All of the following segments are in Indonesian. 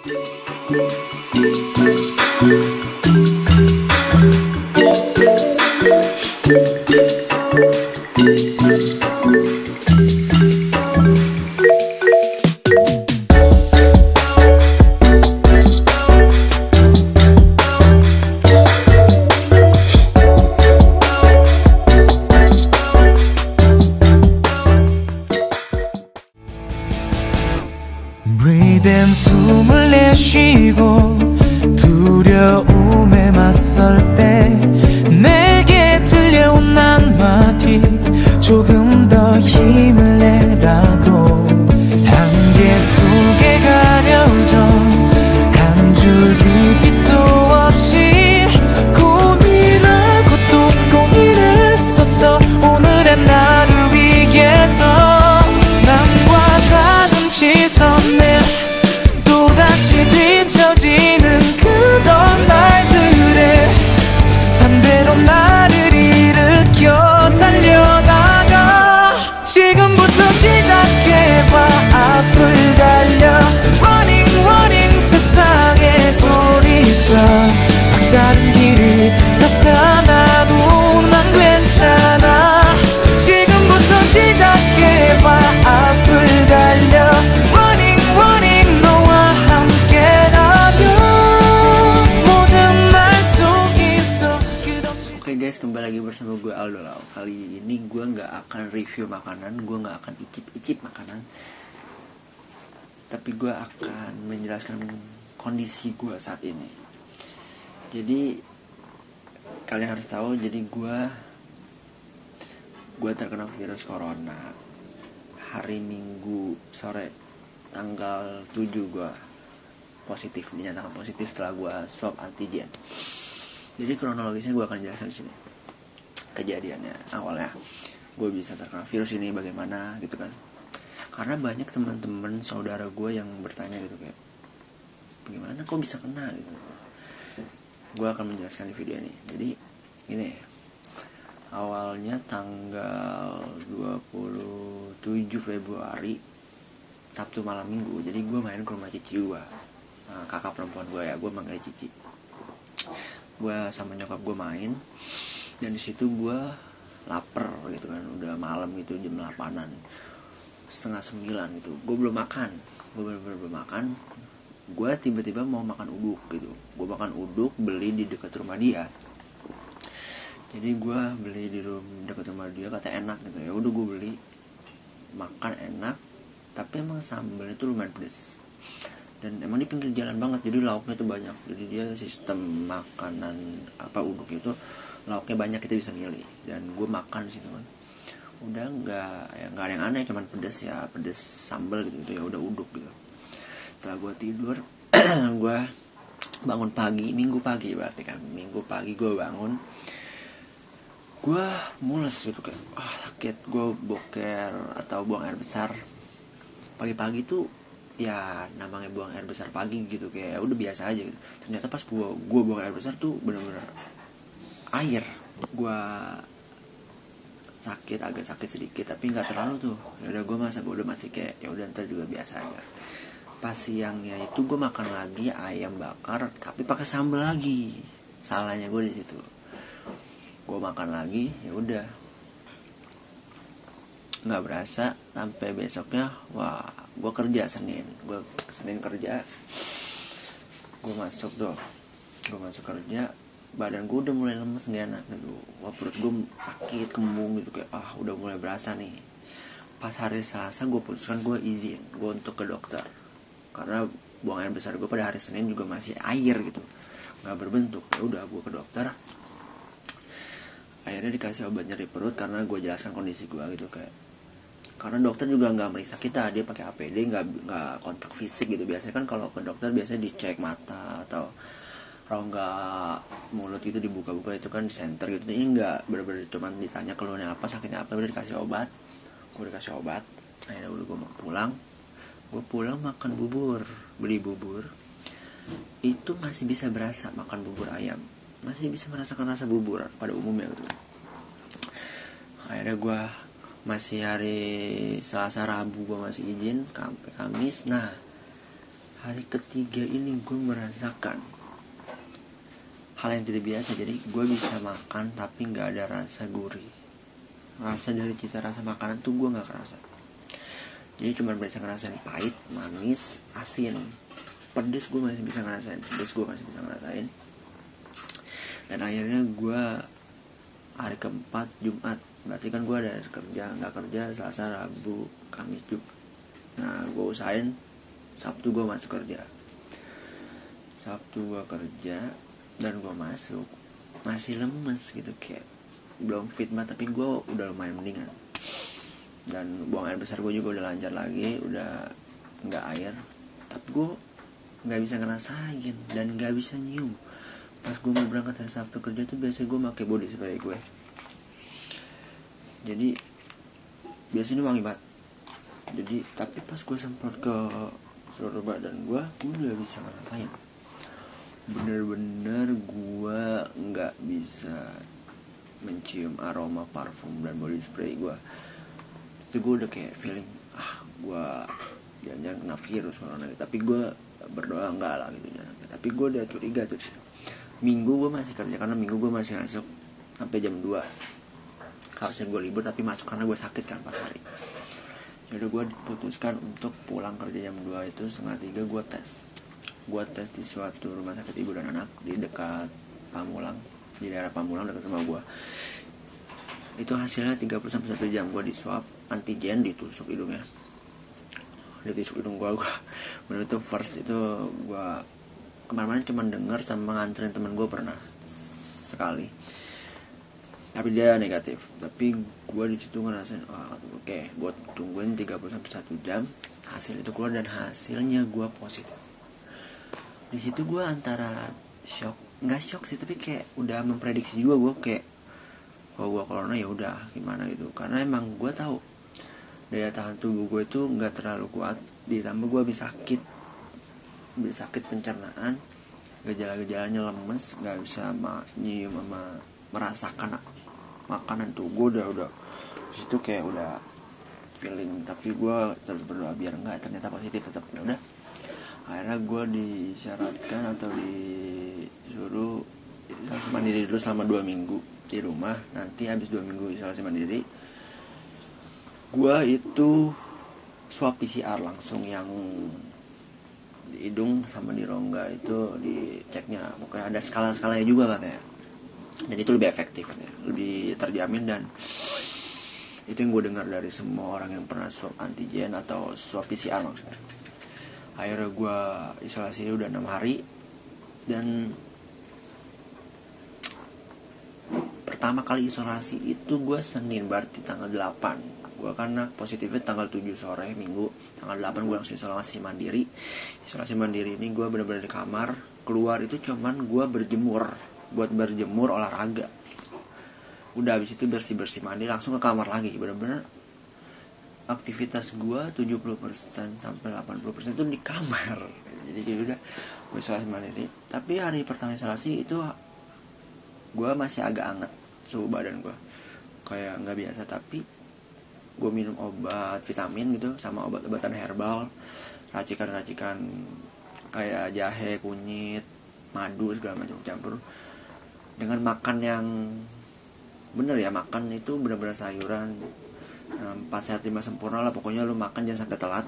Breathe in 숨을 내쉬고 두려움에 맞설 때 내게 들려온 한마디 조금 더 힘을 내라고 단계 속에 가려져 한 줄기 빛도 없이 고민하고 또 고민했었어 오늘의 나를 위해서 남과 다른 시선에 또다시 뒤처지는 그런 말들에 반대로 나를 일으켜 달려나가 지금부터 시작해봐 앞을 달려 Running running 세상에 소리쳐 막다른 길이 나타나도 난 괜찮아 지금부터 시작해봐 앞을 달려 Running running 너와 함께라면 모든 날 속에서 끝없이. Oke guys, kembali lagi bersama gue Aldo Lau. Kali ini gue gak akan review makanan, gue gak akan icip-icip makanan, tapi gue akan menjelaskan kondisi gue saat ini. Jadi kalian harus tahu, jadi gue terkena virus corona hari Minggu sore tanggal 7 gue positif, dinyatakan positif setelah gue swab antigen. Jadi kronologisnya gue akan jelaskan di sini. Kejadiannya awalnya gue bisa terkena virus ini bagaimana gitu kan. Karena banyak teman-teman saudara gue yang bertanya gitu kayak gimana kok bisa kena gitu. Gue akan menjelaskan di video ini. Jadi ini awalnya tanggal 27 Februari Sabtu malam Minggu. Jadi gue main ke rumah cici gue, kakak perempuan gue ya, gue manggil cici. Gue sama nyokap gue main, dan di situ gue lapar gitu kan, udah malam gitu jam 8-an, setengah 9 gitu. Gue belum makan, gue bener-bener belum makan. Gue tiba-tiba mau makan uduk gitu. Gue makan uduk beli di dekat rumah dia. Jadi gue beli di dekat rumah dia, kata enak gitu. Ya udah gue beli, makan enak, tapi emang sambalnya tuh lumayan pedes. Dan emang di pinggir jalan banget, jadi lauknya tuh banyak. Jadi dia sistem makanan uduk itu lauknya banyak, kita bisa milih. Dan gue makan di situ kan, udah nggak ada yang aneh, cuman pedes ya, pedes sambal gitu ya udah uduk gitu. Setelah gue tidur, gue bangun pagi, Minggu pagi berarti kan, Minggu pagi gue bangun, gue mules gitu kayak sakit, gue boker atau buang air besar. Pagi-pagi tuh ya namanya buang air besar pagi gitu, kayak udah biasa aja gitu. Ternyata pas gue buang air besar tuh bener-bener air. Gue sakit, agak sakit sedikit tapi nggak terlalu tuh. Ya udah gue masih kayak ya udah ntar juga biasa aja. Pas siangnya itu gue makan lagi ayam bakar tapi pakai sambal lagi. Salahnya gue di situ. Gue makan lagi, ya udah nggak berasa sampai besoknya, wah gue kerja Senin kerja, gue masuk kerja, badan gue udah mulai lemes, nggak enak gitu. Wah perut gue sakit, kembung gitu kayak udah mulai berasa nih. Pas hari Selasa gue putuskan gue izin gue untuk ke dokter, karena buang air besar gue pada hari Senin juga masih air gitu, nggak berbentuk. Ya udah gue ke dokter, akhirnya dikasih obat nyeri perut karena gue jelaskan kondisi gue gitu kayak, karena dokter juga nggak meriksa kita, dia pakai APD, nggak kontak fisik gitu. Biasanya kan kalau ke dokter biasanya dicek mata atau rongga mulut gitu dibuka-buka, itu kan di center gitu. Ini nggak, bener-bener cuman ditanya keluhannya apa, sakitnya apa, udah dikasih obat. Gue dikasih obat, akhirnya udah gue mau pulang makan bubur, beli bubur itu masih bisa berasa, makan bubur ayam masih bisa merasakan rasa bubur pada umumnya gitu. Akhirnya gue masih hari Selasa Rabu gue masih izin sampai Kamis. Nah hari ketiga ini gue merasakan hal yang tidak biasa. Jadi gue bisa makan tapi gak ada rasa gurih. Rasa dari cita rasa makanan tuh gue gak kerasa. Jadi cuma bisa ngerasain pahit, manis, asin, pedes gue masih bisa ngerasain. Dan akhirnya gue hari keempat Jumat, berarti kan gue ada kerja, gak kerja Selasa, Rabu, Kamis, Jumat. Nah gue usahain Sabtu gue masuk kerja. Sabtu gue kerja dan gue masuk, masih lemes gitu, kayak belum fit banget, tapi gue udah lumayan mendingan. Dan buang air besar gue juga udah lancar lagi, udah nggak air, tapi gue nggak bisa ngerasain dan nggak bisa nyium. Pas gue mau berangkat hari Sabtu kerja tuh biasanya gue pakai body spray gue, jadi biasanya wangi banget. Jadi tapi pas gue semprot ke seluruh badan gue udah bisa ngerasain. Bener-bener gue nggak bisa mencium aroma parfum dan body spray gue. Itu gue udah kayak feeling gue jangan kena virus corona. Tapi gue berdoa enggak lah gitu. Tapi gue udah curiga tuh. Minggu gue masih kerja karena minggu gue masih masuk sampai jam 2. Harusnya gue libur tapi masuk karena gue sakit kan 4 hari. Jadi gue putuskan untuk pulang kerja jam 2 itu 2:30 gue tes. Gue tes di suatu rumah sakit ibu dan anak di dekat Pamulang, di daerah Pamulang dekat rumah gue. Itu hasilnya 30-1 jam gue di swab antigen, ditusuk hidungnya, ditusuk hidung gue. Bener itu first itu gue kemarin-kemarin cuma denger sama nganterin temen gue pernah sekali, tapi dia negatif. Tapi gue di situ ngerasain oke, gue tungguin 30-1 jam hasil itu keluar dan hasilnya gue positif. Di situ gue antara shock, nggak shock sih, tapi kayak udah memprediksi juga gue kayak kalau gue corona ya udah gimana gitu, karena emang gue tahu daya tahan tubuh gue itu nggak terlalu kuat, ditambah gue habis sakit pencernaan, gejala-gejalanya lemes, nggak bisa nyium sama merasakan makanan tuh. Gue udah situ kayak udah feeling, tapi gue terus berdoa biar enggak, ternyata positif tetap. Ya udah, akhirnya gue disyaratkan atau disuruh isolasi mandiri dulu selama 2 minggu di rumah. Nanti habis 2 minggu isolasi mandiri, gue itu swab PCR langsung, yang di hidung sama di rongga itu diceknya. Pokoknya ada skala-skalanya juga katanya, dan itu lebih efektif katanya, lebih terjamin. Dan itu yang gue dengar dari semua orang yang pernah swab antigen atau swab PCR maksudnya. Akhirnya gue isolasi udah 6 hari. Dan pertama kali isolasi itu gue Senin, berarti tanggal 8. Gue karena positifnya tanggal 7 sore Minggu, tanggal 8 gue langsung isolasi mandiri. Isolasi mandiri ini gue benar-benar di kamar. Keluar itu cuman gue berjemur, buat berjemur olahraga. Udah habis itu bersih-bersih mandi langsung ke kamar lagi. Benar-benar aktivitas gue 70% sampai 80% itu di kamar. Jadi udah gue isolasi mandiri. Tapi hari pertama isolasi itu gue masih agak anget suhu badan gue, kayak nggak biasa. Tapi gue minum obat vitamin gitu, sama obat-obatan herbal, racikan-racikan kayak jahe, kunyit, madu, segala macam campur. Dengan makan yang bener ya, makan itu benar-benar sayuran, 4 sehat 5 sempurna lah. Pokoknya lu makan jangan sampai telat.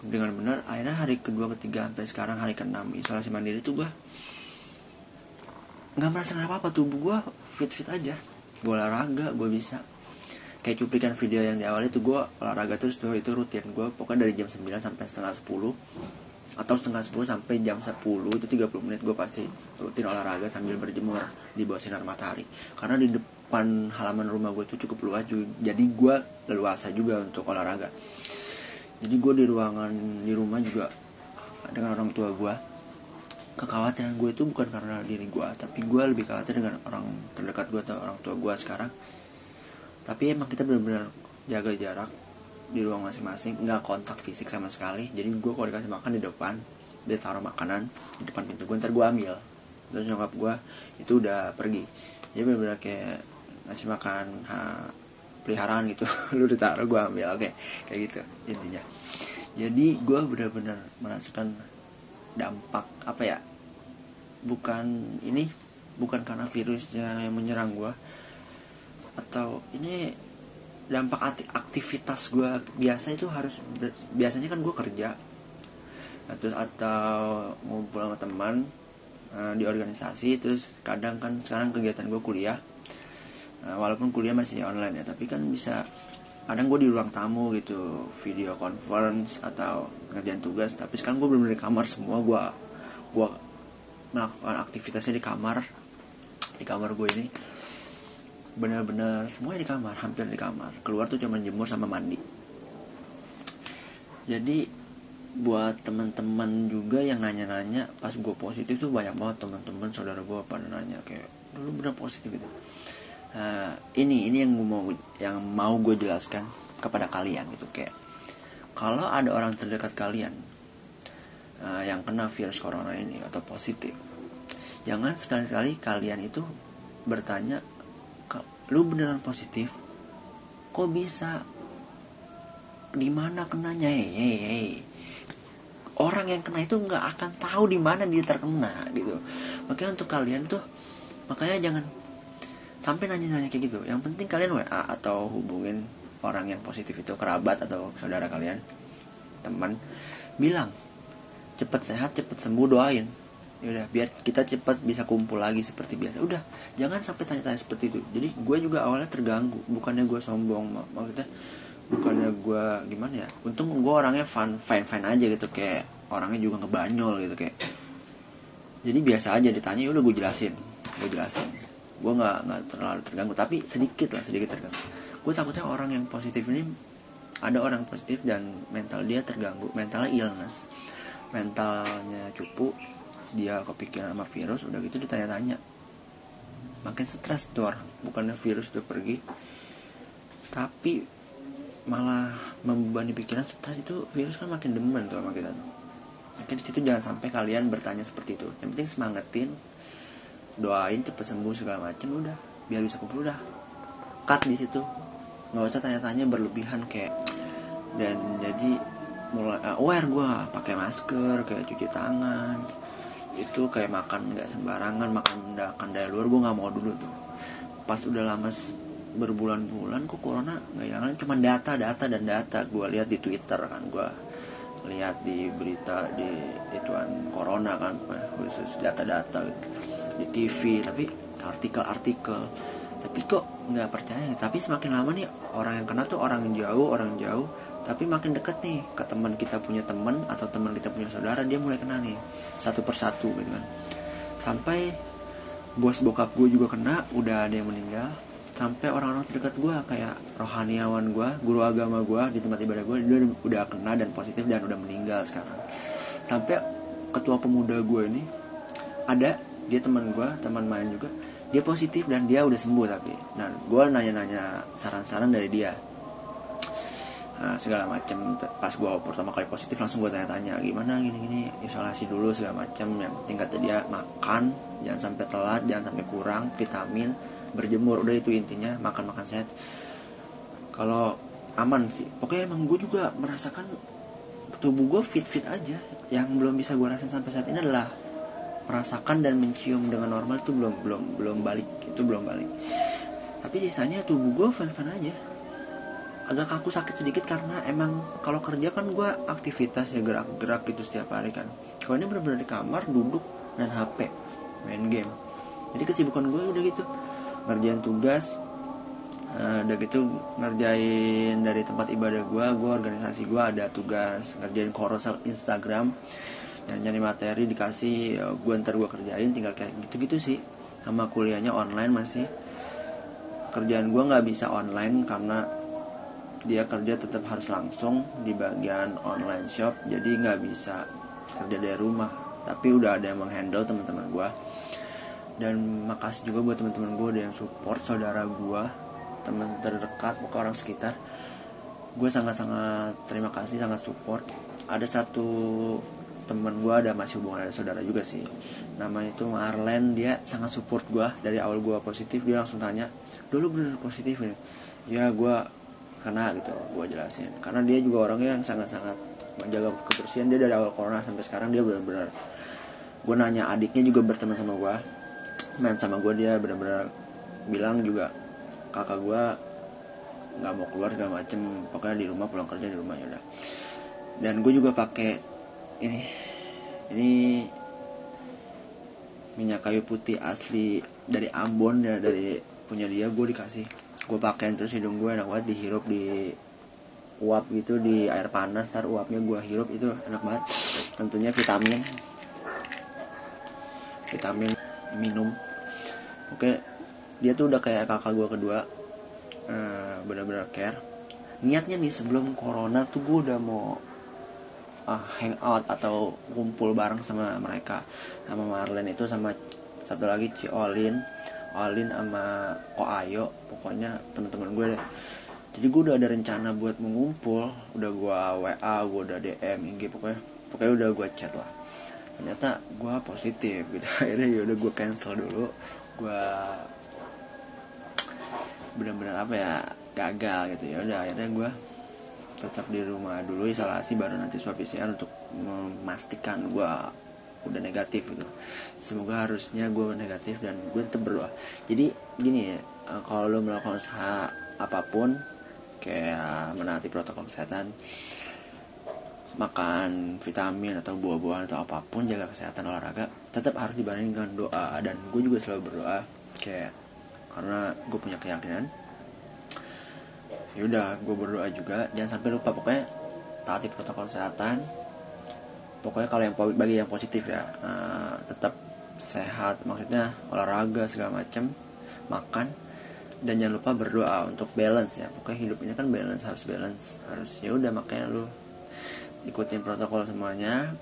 Dengan benar, akhirnya hari kedua, ketiga, sampai sekarang hari ke-6 isolasi mandiri tuh gue nggak merasa apa-apa. Tubuh gue fit-fit aja. Gue olahraga, gue bisa kayak cuplikan video yang di awal itu, gue olahraga terus tuh, itu rutin gue. Pokoknya dari jam 9 sampai setengah 10, atau setengah 10 sampai jam 10, itu 30 menit gue pasti rutin olahraga sambil berjemur di bawah sinar matahari. Karena di depan halaman rumah gue itu cukup luas, jadi gue leluasa juga untuk olahraga. Jadi gue di ruangan di rumah juga dengan orang tua gue. Kekhawatiran gue itu bukan karena diri gue, tapi gue lebih khawatir dengan orang terdekat gue atau orang tua gue sekarang. Tapi emang kita benar-benar jaga jarak di ruang masing-masing, nggak kontak fisik sama sekali. Jadi gue kalau dikasih makan di depan, dia taruh makanan di depan pintu gue, ntar gue ambil. Terus nyokap gue itu udah pergi. Jadi benar-benar kayak ngasih makan peliharaan gitu. Lu ditaruh gue ambil, oke, kayak gitu intinya. Jadi gue benar-benar merasakan dampak apa ya, bukan karena virusnya yang menyerang gue, atau ini dampak aktivitas gue biasa itu biasanya kan gue kerja atau ngumpul sama teman di organisasi, terus kadang kan sekarang kegiatan gue kuliah, walaupun kuliah masih online ya, tapi kan bisa kadang gue di ruang tamu gitu, video conference atau ngerjain tugas. Tapi sekarang gue bener-bener di kamar semua, gue melakukan aktivitasnya di kamar gue ini, bener-bener semuanya di kamar, hampir di kamar. Keluar tuh cuma jemur sama mandi. Jadi buat teman-teman juga yang nanya-nanya pas gue positif tuh, banyak banget teman-teman saudara gue pada nanya kayak, lu bener positif gitu. Ini yang mau gue jelaskan kepada kalian gitu, kayak kalau ada orang terdekat kalian yang kena virus corona ini atau positif, jangan sekali-kali kalian itu bertanya, lu beneran positif? Kok bisa? Di mana kenanya? Orang yang kena itu nggak akan tahu di mana dia terkena gitu. Makanya untuk kalian tuh, makanya jangan sampai nanya-nanya kayak gitu. Yang penting kalian WA atau hubungin orang yang positif itu, kerabat atau saudara kalian, teman, bilang cepet sehat, cepet sembuh, doain. Yaudah, biar kita cepat bisa kumpul lagi seperti biasa. Udah, jangan sampai tanya-tanya seperti itu. Jadi gue juga awalnya terganggu, bukannya gue sombong, maksudnya bukannya gue gimana ya. Untung gue orangnya fine aja gitu, kayak orangnya juga ngebanyol gitu kayak. Jadi biasa aja ditanya, udah gue jelasin. Gue nggak terlalu terganggu, tapi sedikit terganggu. Gue takutnya orang yang positif ini, ada orang positif dan mental dia terganggu, mentalnya illness, mentalnya cupu, dia kepikiran sama virus, udah gitu ditanya-tanya, makin stres tuh orang. Bukannya virus udah pergi, tapi malah membebani pikiran. Stres itu, virus kan makin demen tuh sama kita tuh. Makanya disitu jangan sampai kalian bertanya seperti itu. Yang penting semangatin, doain cepet sembuh segala macem, udah biar bisa kumpul, udah cut di situ. Nggak usah tanya-tanya berlebihan kayak. Dan jadi mulai aware gue, pakai masker, kayak cuci tangan, itu kayak makan nggak sembarangan, makan dari luar gue nggak mau dulu tuh. Pas udah lama berbulan-bulan kok corona nggak hilang, cuma data gue lihat di Twitter kan, gue lihat di berita di ituan corona kan, khusus data di TV, tapi artikel, tapi kok nggak percaya. Tapi semakin lama nih, orang yang kena tuh orang jauh, tapi makin deket nih ke teman kita punya teman, atau teman kita punya saudara, dia mulai kena nih satu persatu gitu kan. Sampai bos bokap gue juga kena, udah ada yang meninggal. Sampai orang-orang terdekat gue kayak rohaniawan gue, guru agama gue di tempat ibadah gue, dia udah kena dan positif dan udah meninggal sekarang. Sampai ketua pemuda gue ini ada, dia teman main juga, dia positif dan dia udah sembuh. Tapi nah, gue nanya-nanya saran-saran dari dia, segala macam. Pas gue pertama kali positif, langsung gue tanya-tanya gimana, gini isolasi dulu segala macam. Yang penting kata dia makan jangan sampai telat, jangan sampai kurang vitamin, berjemur, udah itu intinya, makan sehat. Kalau aman sih pokoknya. Emang gue juga merasakan tubuh gue fit aja. Yang belum bisa gue rasain sampai saat ini adalah merasakan dan mencium dengan normal itu belum balik. Tapi sisanya tubuh gue fan aja. Agak kaku, sakit sedikit karena emang kalau kerja kan gue aktivitas ya, gerak-gerak gitu setiap hari kan. Kalau ini benar-benar di kamar, duduk dan HP, main game. Jadi kesibukan gue udah gitu, ngerjain tugas, udah gitu ngerjain dari tempat ibadah gue organisasi gue ada tugas, ngerjain carousel Instagram, nyari materi dikasih, gue ntar gue kerjain, tinggal kayak gitu sih. Sama kuliahnya online masih. Kerjaan gue nggak bisa online karena dia kerja tetap harus langsung di bagian online shop, jadi nggak bisa kerja dari rumah. Tapi udah ada yang menghandle teman-teman gue. Dan makasih juga buat teman-teman gue ada yang support, saudara gue, teman terdekat, bukan orang sekitar. Gue sangat-sangat terima kasih, sangat support. Ada satu teman gue, ada masih hubungan, ada saudara juga sih, namanya itu Marlen. Dia sangat support gue dari awal gue positif. Dia langsung tanya, dulu bener positif ya? Ya gue kena gitu, gue jelasin. Karena dia juga orangnya yang sangat-sangat menjaga kebersihan. Dia dari awal corona sampai sekarang dia benar-benar, gue nanya adiknya juga berteman sama gue, main sama gue, dia benar-benar bilang juga kakak gue nggak mau keluar segala macem, pokoknya di rumah, pulang kerja di rumah ya udah. Dan gue juga pakai ini minyak kayu putih asli dari Ambon ya, dari punya dia, gue dikasih, gue pakein terus. Hidung gue enak banget dihirup, di uap gitu di air panas, ntar uapnya gue hirup, itu enak banget. Tentunya vitamin minum. Oke, dia tuh udah kayak kakak gue kedua, benar-benar care. Niatnya nih sebelum corona tuh gue udah mau hangout atau kumpul bareng sama mereka, sama Marlen itu, sama satu lagi Olin sama Ko Ayo, pokoknya teman-teman gue deh. Jadi gue udah ada rencana buat mengumpul, udah gue WA, gue udah DM IG, pokoknya udah gue chat lah. Ternyata gue positif gitu. Akhirnya ya udah gue cancel dulu, gue benar-benar gagal gitu. Ya udah akhirnya gue tetap di rumah dulu, isolasi, baru nanti swab PCR untuk memastikan gue udah negatif gitu. Semoga harusnya gue negatif, dan gue tetap berdoa. Jadi gini ya, kalau lo melakukan usaha apapun, kayak menaati protokol kesehatan, makan vitamin atau buah-buahan atau apapun, jaga kesehatan, olahraga, tetap harus dibarengi dengan doa. Dan gue juga selalu berdoa, kayak karena gue punya keyakinan, yaudah gue berdoa juga jangan sampai lupa. Pokoknya taati protokol kesehatan. Pokoknya kalau bagi yang positif ya, tetap sehat, maksudnya olahraga segala macam, makan, dan jangan lupa berdoa untuk balance ya. Pokoknya hidup ini kan harus ya udah, makanya lu ikutin protokol semuanya,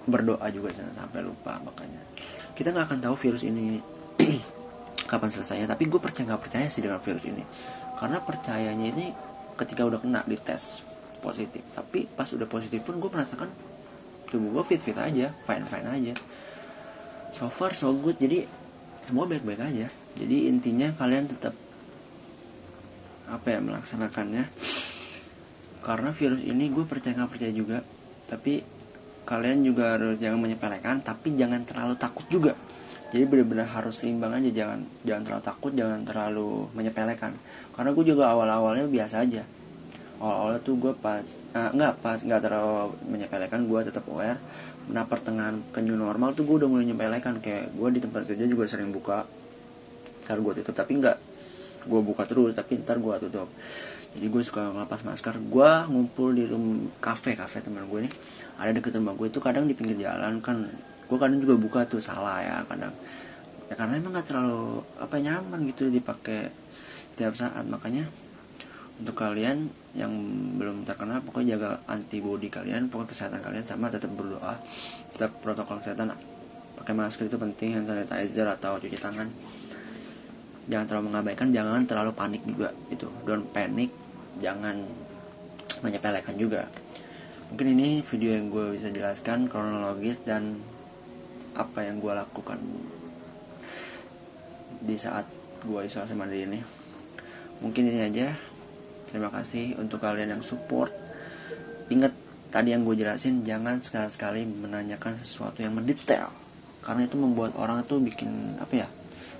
berdoa juga jangan sampai lupa. Makanya kita nggak akan tahu virus ini kapan selesainya, tapi gue nggak percaya sih dengan virus ini, karena percayanya ini ketika udah kena di tes positif. Tapi pas udah positif pun gue merasakan tubuh gue fit aja, fine aja, so far so good. Jadi semua baik-baik aja. Jadi intinya kalian tetap melaksanakannya, karena virus ini gue percaya nggak percaya juga. Tapi kalian juga harus jangan menyepelekan, tapi jangan terlalu takut juga. Jadi benar-benar harus seimbang aja, jangan terlalu takut, jangan terlalu menyepelekan. Karena gue juga awalnya biasa aja. Awalnya tuh gue nggak terlalu menyepelekan, gue tetap aware. Nah pertengahan ke new normal tuh gue udah mulai menyepelekan. Kayak gue di tempat kerja juga sering buka, ntar gue tutup, tapi nggak gue buka terus, tapi ntar gue tutup. Jadi gue suka ngelepas masker. Gue ngumpul di kafe teman gue nih, ada deket rumah gue itu, kadang di pinggir jalan kan. Gue kadang juga buka tuh, salah ya kadang ya, karena emang nggak terlalu nyaman gitu dipakai setiap saat. Makanya untuk kalian yang belum terkena, pokoknya jaga antibody kalian, pokoknya kesehatan kalian, sama tetap berdoa, tetap protokol kesehatan, pakai masker itu penting, hand sanitizer atau cuci tangan. Jangan terlalu mengabaikan, jangan terlalu panik juga itu, don't panic, jangan menyepelekan juga. Mungkin ini video yang gue bisa jelaskan kronologis dan apa yang gue lakukan di saat gue isolasi mandiri ini. Mungkin ini aja. Terima kasih untuk kalian yang support. Ingat tadi yang gue jelasin, jangan sekali-sekali menanyakan sesuatu yang mendetail, karena itu membuat orang itu bikin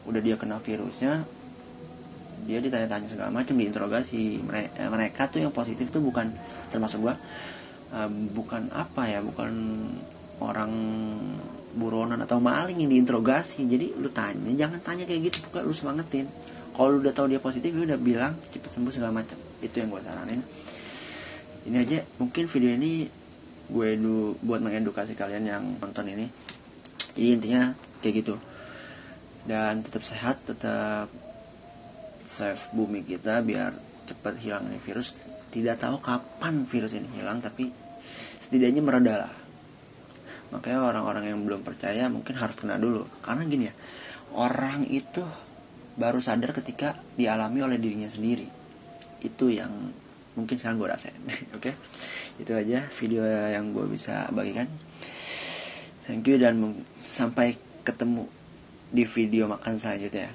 udah dia kena virusnya, dia ditanya-tanya segala macam, diinterogasi. Mereka tuh yang positif tuh bukan, termasuk gue, bukan orang buronan atau maling yang diinterogasi. Jadi lu jangan tanya kayak gitu, pokoknya lu semangatin. Kalau lu udah tahu dia positif, lu udah bilang cepet sembuh segala macam. Itu yang gue saranin. Ini aja mungkin video ini gue buat mengedukasi kalian yang nonton ini. Jadi intinya kayak gitu. Dan tetap sehat, tetap save bumi kita biar cepat hilang ini virus. Tidak tahu kapan virus ini hilang, tapi setidaknya mereda lah. Makanya orang-orang yang belum percaya mungkin harus kena dulu. Karena gini ya, orang itu baru sadar ketika dialami oleh dirinya sendiri. Itu yang mungkin sekarang gue rasain. Oke? Itu aja video yang gue bisa bagikan. Thank you, dan sampai ketemu di video makan selanjutnya.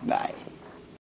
Bye.